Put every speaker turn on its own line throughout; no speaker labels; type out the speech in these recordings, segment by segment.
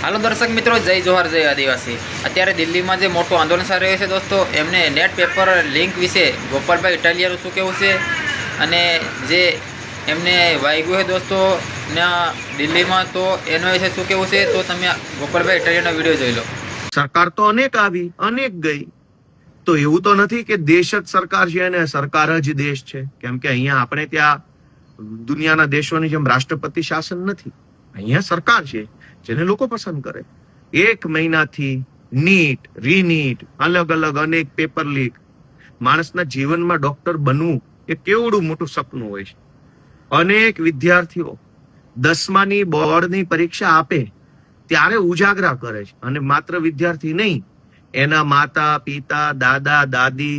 હાલો દર્શક મિત્રો, જય જોહાર, જય આદિવાસી। અત્યારે દિલ્હીમાં જે મોટું આંદોલન ચાલી રહ્યું છે દોસ્તો, એમને નેટ પેપર લિંક વિશે ગોપાલભાઈ ઇટાલિયાનું શું કહેવું છે અને જે એમને વાગ્યું છે દોસ્તો ના દિલ્હીમાં, તો એનો વિશે શું કહેવું છે, તો તમે ગોપાલભાઈ ઇટાલિયાનો વિડીયો જોઈ લો।
સરકાર તો અનેક આવી, અનેક ગઈ, તો એવું તો નથી કે દેશ જ સરકાર છે અને સરકાર જ દેશ છે, કેમ કે અહીંયા આપણે ત્યાં દુનિયાના દેશોની જેમ રાષ્ટ્રપતિ શાસન નથી। અહીંયા સરકાર છે જેને લોકો પસંદ કરે। 1 મહિનાથી નીટ, રીનીટ, અલગ અલગ અનેક પેપર લીક, માણસના જીવનમાં ડોક્ટર બનવું એ કેવડું મોટું સપનું હોય છે। અનેક વિદ્યાર્થીઓ 10માની બોર્ડની પરીક્ષા આપે ત્યારે ઉજાગરા કરે છે, અને માત્ર વિદ્યાર્થી નહીં, એના માતા પિતા, દાદા દાદી,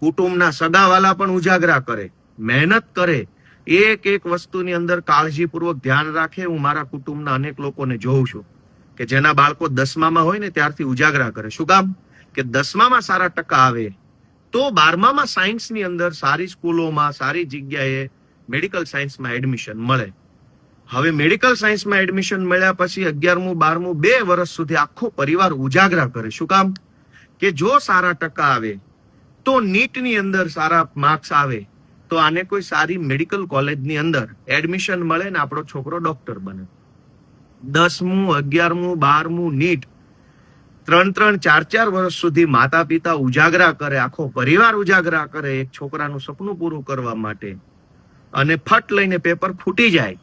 કુટુંબના સગાવાલા પણ ઉજાગરા કરે, મહેનત કરે, એક એક વસ્તુની અંદર કાળજીપૂર્વક ધ્યાન રાખે। હું મારા કુટુંબના અનેક લોકોને જોઉં છું કે જેના બાળકો 10મામાં હોય ને ત્યારથી ઉજાગરા કરે। શું કામ? કે 10મામાં સારા ટકા આવે તો 12મામાં સાયન્સની અંદર સારી સ્કૂલોમાં, સારી જગ્યાએ મેડિકલ સાયન્સમાં એડમિશન મળે। હવે મેડિકલ સાયન્સમાં એડમિશન મળ્યા પછી 11મું 12મું 2 વર્ષ સુધી આખો પરિવાર ઉજાગરા કરે। શું કામ? કે જો સારા ટકા આવે તો નીટની અંદર સારા માર્ક્સ આવે તો આને કોઈ સારી મેડિકલ કોલેજની અંદર એડમિશન મળે ને આપણો છોકરો ડોક્ટર બને। 10મું 11મું 12મું નીટ 3-3 4-4 વર્ષ સુધી માતા પિતા ઉજાગરા કરે, આખો પરિવાર ઉજાગરા કરે એક છોકરાનું સપનું પૂરું કરવા માટે, અને ફટ લઈને પેપર ફૂટી જાય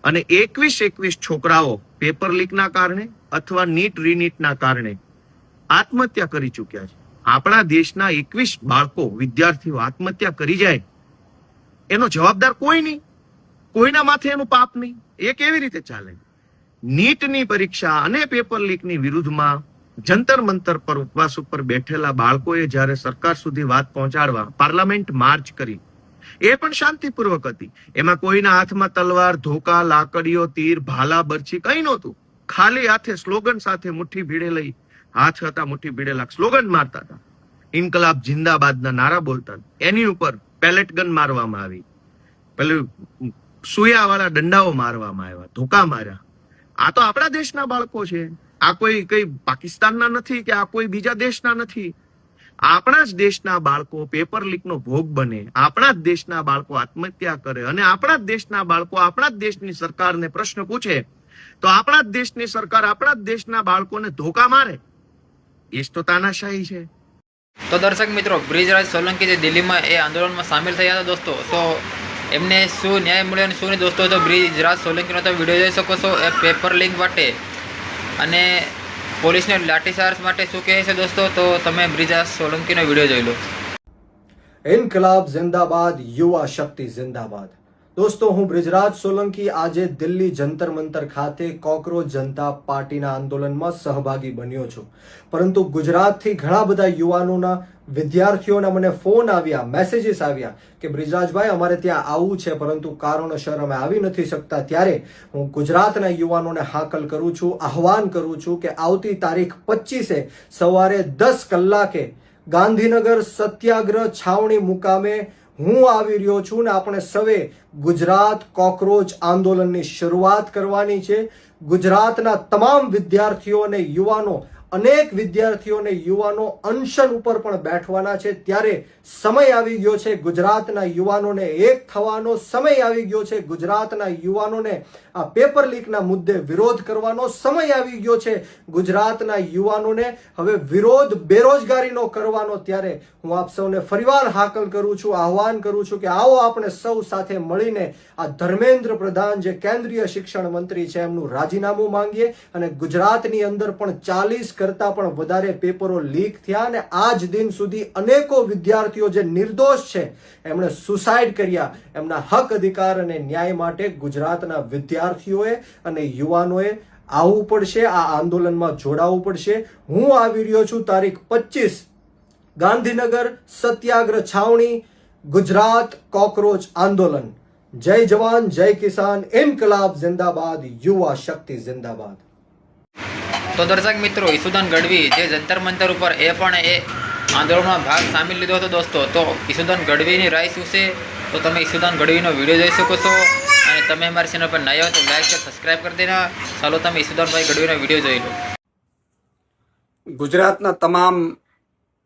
અને 21 છોકરાઓ પેપર લીકના કારણે અથવા નીટ રીનીટના કારણે આત્મહત્યા કરી ચૂક્યા છે। આપણા દેશના 21 બાળકો, વિદ્યાર્થીઓ આત્મહત્યા કરી જાય, એનો જવાબદાર કોઈ નહીં, કોઈના માથે એનું પાપ નહીં। એ કેવી રીતે ચાલે? નીટની પરીક્ષા અને પેપર લીકની વિરુદ્ધમાં જંતર મંતર પર ઉપવાસ ઉપર બેઠેલા બાળકોએ જ્યારે સરકાર સુધી વાત પહોંચાડવા પાર્લામેન્ટ માર્ચ કરી, એ પણ શાંતિપૂર્વક હતી। એમાં કોઈના હાથમાં તલવાર, ધોકા, લાકડીઓ, તીર, ભાલા, બરછી કંઈ નહોતું। ખાલી હાથે સ્લોગન સાથે મુઠ્ઠી ભીડે લઈ, હાથ હતા મુઠ્ઠી ભીડેલા, સ્લોગન મારતા હતા, ઇન્કલાબ જિંદાબાદના નારા બોલતા। એની ઉપર પેલેટ ગન મારવામાં આવી, પેલું સુયાવાળા દંડાઓ મારવામાં આવ્યા, ધોકા માર્યા। આ તો આપણા દેશના બાળકો છે, આ કોઈ કઈ પાકિસ્તાનના નથી કે આ કોઈ બીજા દેશના નથી। આપણા જ દેશના બાળકો પેપર લીકનો ભોગ બને, આપણા જ દેશના બાળકો આત્મહત્યા કરે, અને આપણા જ દેશના બાળકો આપણા જ દેશની સરકારને પ્રશ્ન પૂછે તો આપણા જ દેશની સરકાર આપણા જ દેશના બાળકોને ધોકા મારે। એ જ તો તાનાશાહી છે।
તો દર્શક મિત્રો, બ્રિજરાજ સોલંકી જે દિલ્હીમાં એ આંદોલનમાં સામેલ થયા હતા દોસ્તો, તો એમને શું ન્યાય મળ્યો અને શું નહીં દોસ્તો, તો બ્રિજરાજ સોલંકીનો તો વિડીયો જોઈ શકો છો એ પેપર લીક માટે અને પોલીસને લાઠીચાર્જ માટે શું કહે છે દોસ્તો, તો તમે બ્રિજરાજ સોલંકીનો વિડીયો જોઈ લો।
ઇન્કલાબ જિંદાબાદ, યુવા શક્તિ જિંદાબાદ। દોસ્તો, હું બ્રિજરાજ સોલંકી આજે દિલ્હી જંતર મંતર ખાતે કોકરોચ જનતા પાર્ટીના આંદોલનમાં સહભાગી બન્યો છું, પરંતુ ગુજરાતથી ઘણા બધા યુવાનોના, વિદ્યાર્થીઓના મને ફોન આવ્યા, મેસેજીસ આવ્યા કે બ્રિજરાજભાઈ અમારે ત્યાં આવવું છે પરંતુ કારણોસર અમે આવી નથી શકતા। ત્યારે હું ગુજરાતના યુવાનોને હાકલ કરું છું, આહવાન કરું છું કે આવતી તારીખ 25 સવારે 10 કલાકે ગાંધીનગર સત્યાગ્રહ છાવણી મુકામે હું આવી રહ્યો છું ને આપણે સૌએ ગુજરાત કોકરોચ આંદોલનની શરૂઆત કરવાની છે। ગુજરાતના તમામ વિદ્યાર્થીઓ અને યુવાનો, અનેક વિદ્યાર્થીઓ અને યુવાનો અનશન ઉપર પણ બેઠવાના છે। ત્યારે સમય આવી ગયો છે ગુજરાતના યુવાનોને એક થવાનો, સમય આવી ગયો છે ગુજરાતના યુવાનોને આ પેપર લીકના મુદ્દે વિરોધ કરવાનો સમય આવી ગયો છે। ગુજરાતના યુવાનોને હવે વિરોધ બેરોજગારીનો કરવાનો। ત્યારે હું આપ સૌને ફરીવાર હાકલ કરું છું, આહવાન કરું છું કે આવો આપણે સૌ સાથે મળીને આ ધર્મેન્દ્ર પ્રધાન જે કેન્દ્રીય શિક્ષણ મંત્રી છે એમનું રાજીનામું માંગીએ, અને ગુજરાતની અંદર પણ 40 કરતા પણ વધારે પેપરો લીક થયા અને આજ દિન સુધી અનેકો વિદ્યાર્થીઓ જે નિર્દોષ છે એમણે સુસાઇડ કર્યા। એમના હક, અધિકાર અને ન્યાય માટે ગુજરાતના વિદ્યાર્થીઓએ અને યુવાનોએ આવવું પડશે, આ આંદોલનમાં જોડાવવું પડશે। હું આવી રહ્યો છું તારીખ 25 ગાંધીનગર સત્યાગ્રહ છાવણી, ગુજરાત કોકરોચ આંદોલન। જય જવાન, જય કિસાન, ઇન્કલાબ જિંદાબાદ, યુવા શક્તિ જિંદાબાદ।
તો દર્શક મિત્રો, ઈસુદાન ગઢવી જે જંતર મંતર ઉપર એ પણ એ આંદોલનમાં ભાગ સામેલ લીધો હતો દોસ્તો. તો ઈસુદાન ગઢવીની રાય શું છે તો તમે ઈસુદાન ગઢવીનો વિડીયો જોઈ શકો છો. અને તમે અમારી ચેનલ પર નયા હો તો લાઈક શેર સબસ્ક્રાઈબ કરી દેના. ચાલો તમે ઈસુદાનભાઈ ગઢવીનો વિડીયો જોઈ લો.
ગુજરાતના તમામ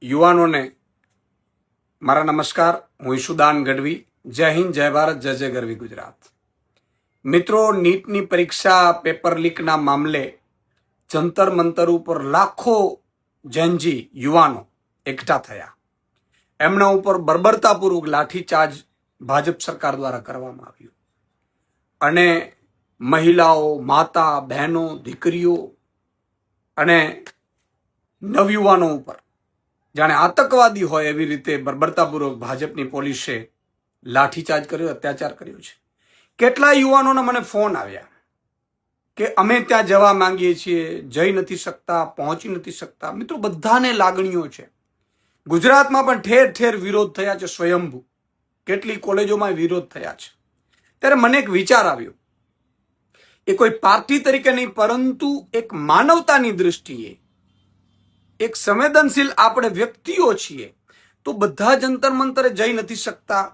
યુવાનોને મારા નમસ્કાર. હું ઈશુદાન ગઢવી. જય હિન્દ, જય ભારત, જય જય ગરવી ગુજરાત. મિત્રો, નીટની પરીક્ષા પેપર લીકના મામલે જંતર મંતર ઉપર લાખો જેનજી યુવાનો એકઠા થયા. એમના ઉપર બર્બરતાપૂર્વક લાઠીચાર્જ ભાજપ સરકાર દ્વારા કરવામાં આવ્યું અને મહિલાઓ, માતા, બહેનો, દીકરીઓ અને નવયુવાનો ઉપર જાણે આતંકવાદી હોય એવી રીતે બર્બરતાપૂર્વક ભાજપની પોલીસે લાઠીચાર્જ કર્યો, અત્યાચાર કર્યો છે. કેટલા યુવાનોના મને ફોન આવ્યા કે અમે ત્યાં જવા માંગીએ છીએ, જઈ નથી શકતા, પહોંચી નથી શકતા. મિત્રો, બધાને લાગણીઓ છે. ગુજરાતમાં પણ ઠેર ઠેર વિરોધ થયા છે, સ્વયંભૂ કેટલી કોલેજોમાં વિરોધ થયા છે. ત્યારે મને એક વિચાર આવ્યો, એ કોઈ પાર્ટી તરીકે નહીં પરંતુ એક માનવતાની દૃષ્ટિએ, એક સંવેદનશીલ આપણે વ્યક્તિઓ છીએ તો બધા જંતર મંતરે જઈ નથી શકતા.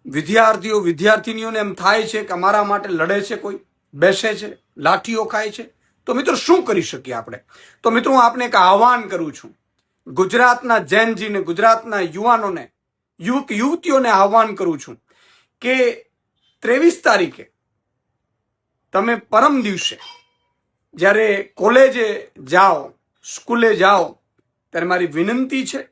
વિદ્યાર્થીઓ, વિદ્યાર્થીનીઓને એમ થાય છે કે અમારા માટે લડે છે, કોઈ બેસે છે, લાઠીઓ ખાય છે. તો મિત્રો, શું કરી શકીએ આપણે? તો મિત્રો, હું આપને એક આહ્વાન કરું છું. ગુજરાતના જૈનજીને, ગુજરાતના યુવાનોને, યુવક યુવતીઓને આહ્વાન કરું છું કે 23 તારીખે તમે પરમ દિવસે જ્યારે કોલેજે જાઓ, સ્કૂલે જાઓ, ત્યારે મારી વિનંતી છે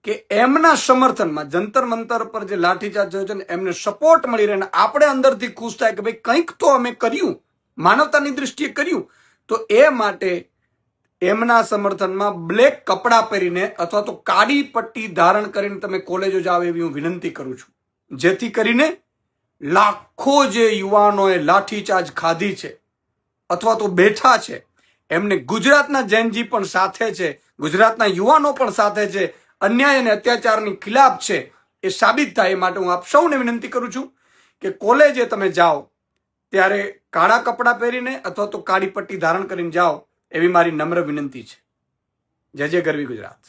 કે એમના સમર્થનમાં જંતર મંતર પર જે લાઠીચાર્જ થયો છે ને એમને સપોર્ટ મળી રહે. આપણે અંદરથી ખુશ થાય કે ભાઈ કંઈક તો અમે કર્યું, માનવતાની દૃષ્ટિએ કર્યું. તો એ માટે એમના સમર્થનમાં બ્લેક કપડાં પહેરીને અથવા તો કાળી પટ્ટી ધારણ કરીને તમે કોલેજો જાઓ એવી હું વિનંતી કરું છું. જેથી કરીને લાખો જે યુવાનોએ લાઠીચાર્જ ખાધી છે અથવા તો બેઠા છે એમને ગુજરાતના જૈનજી પણ સાથે છે, ગુજરાતના યુવાનો પણ સાથે છે, અન્યાય અને અત્યાચારની ખિલાફ છે, એ સાબિત થાય. એ માટે હું આપ સૌને વિનંતી કરું છું કે કોલેજે તમે જાઓ ત્યારે કાળા કપડાં પહેરીને અથવા તો કાળી પટ્ટી ધારણ કરીને જાઓ એવી મારી નમ્ર વિનંતી છે. જય જય ગરવી ગુજરાત.